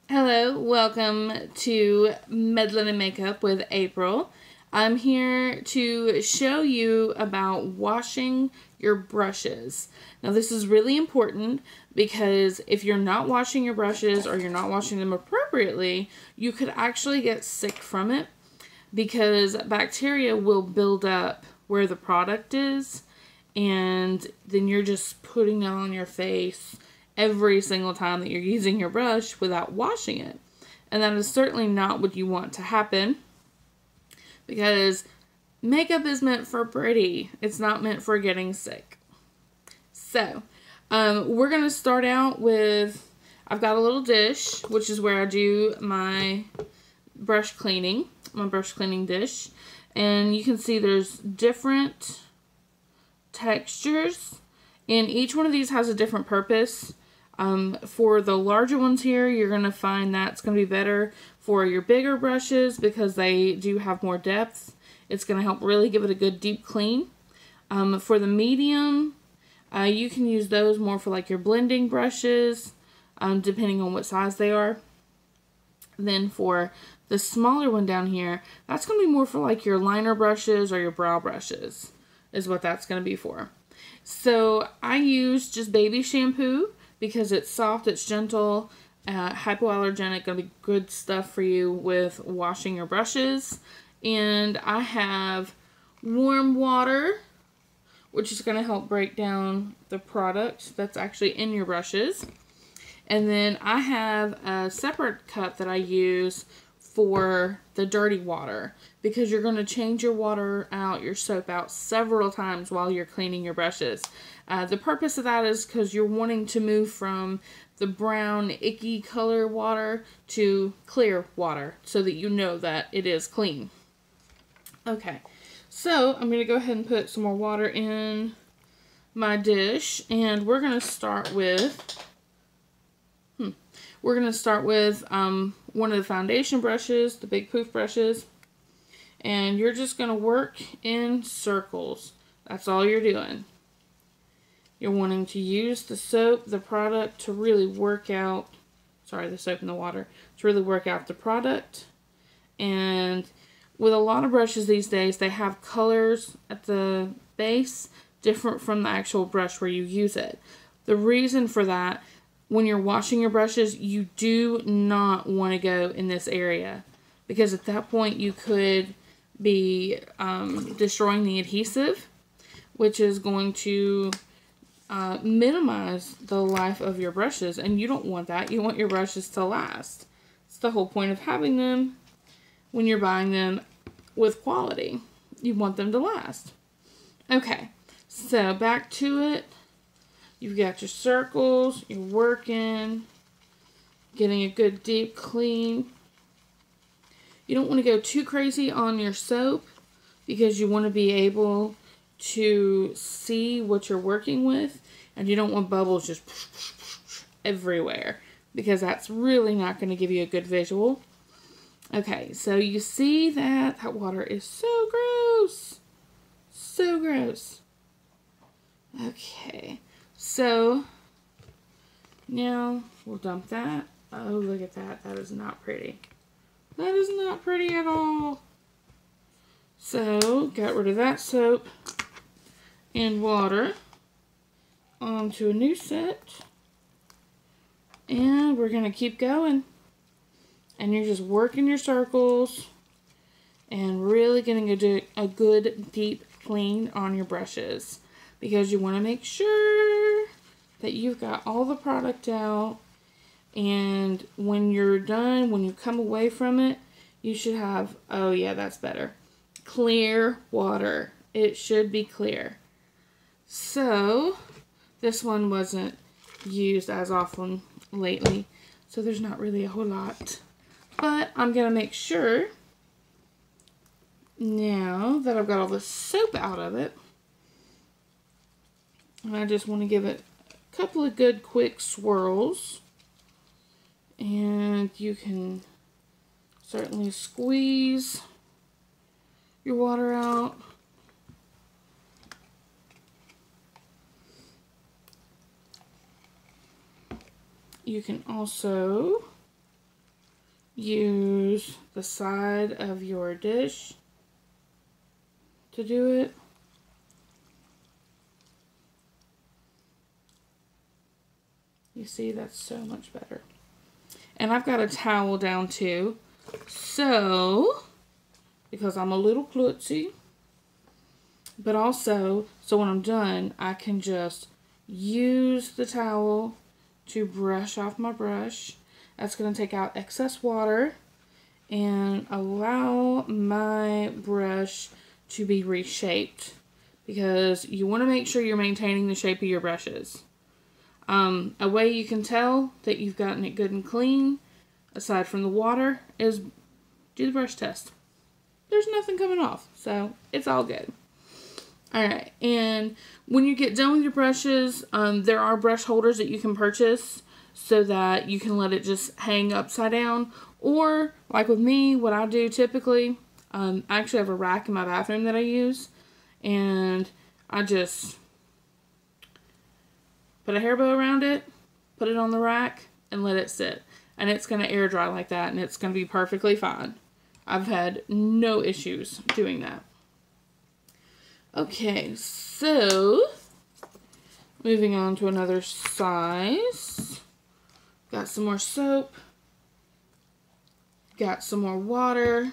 Hello, welcome to Medlin and Makeup with April. I'm here to show you about washing your brushes. Now this is really important because if you're not washing your brushes or you're not washing them appropriately, you could actually get sick from it because bacteria will build up where the product is, and then you're just putting it on your face every single time that you're using your brush without washing it. And that is certainly not what you want to happen, because makeup is meant for pretty. It's not meant for getting sick. So, we're going to start out with, I've got a little dish, which is where I do my brush cleaning dish. And you can see there's different textures, and each one of these has a different purpose. For the larger ones here, you're going to find that's going to be better for your bigger brushes because they do have more depth. It's going to help really give it a good deep clean. For the medium, you can use those more for like your blending brushes, depending on what size they are. Then for the smaller one down here, that's going to be more for like your liner brushes or your brow brushes, is what that's going to be for. So I use just baby shampoo because it's soft, it's gentle, hypoallergenic, going to be good stuff for you with washing your brushes. And I have warm water, which is going to help break down the product that's actually in your brushes. And then I have a separate cup that I use for the dirty water, because you're going to change your water out, your soap out several times while you're cleaning your brushes. The purpose of that is because you're wanting to move from the brown, icky color water to clear water so that you know that it is clean. Okay, so I'm going to go ahead and put some more water in my dish, and we're going to start with one of the foundation brushes, the big poof brushes, and you're just going to work in circles. That's all you're doing. You're wanting to use the soap, the product, to really work out, the soap and the water, to really work out the product. And with a lot of brushes these days, they have colors at the base different from the actual brush where you use it. The reason for that, when you're washing your brushes, you do not want to go in this area, because at that point you could be destroying the adhesive, which is going to minimize the life of your brushes, and you don't want that. You want your brushes to last. It's the whole point of having them when you're buying them with quality. You want them to last. Okay, so back to it. You've got your circles, you're working, getting a good deep clean. You don't want to go too crazy on your soap because you want to be able to see what you're working with, and you don't want bubbles just everywhere because that's really not going to give you a good visual. Okay, so you see that water is so gross. So gross. Okay. So, now we'll dump that. Oh, look at that. That is not pretty. That is not pretty at all. So, got rid of that soap and water onto a new set. And we're going to keep going. And you're just working your circles and really getting a good deep clean on your brushes, because you want to make sure that you've got all the product out, and when you're done, when you come away from it, you should have, oh yeah, that's better, clear water. It should be clear. So this one wasn't used as often lately, so there's not really a whole lot, but I'm gonna make sure now that I've got all the soap out of it. And I just want to give it a couple of good quick swirls. And you can certainly squeeze your water out. You can also use the side of your dish to do it. You see, that's so much better. And I've got a towel down too. So, because I'm a little klutzy, but also, so when I'm done, I can just use the towel to brush off my brush. That's going to take out excess water and allow my brush to be reshaped, because you want to make sure you're maintaining the shape of your brushes. A way you can tell that you've gotten it good and clean, aside from the water, is do the brush test. There's nothing coming off, so it's all good. Alright, and when you get done with your brushes, there are brush holders that you can purchase so that you can let it just hang upside down. Or, like with me, what I do typically, I actually have a rack in my bathroom that I use, and I just put a hair bow around it, put it on the rack, and let it sit. And it's going to air dry like that, and it's going to be perfectly fine. I've had no issues doing that. Okay, so moving on to another size. Got some more soap. Got some more water.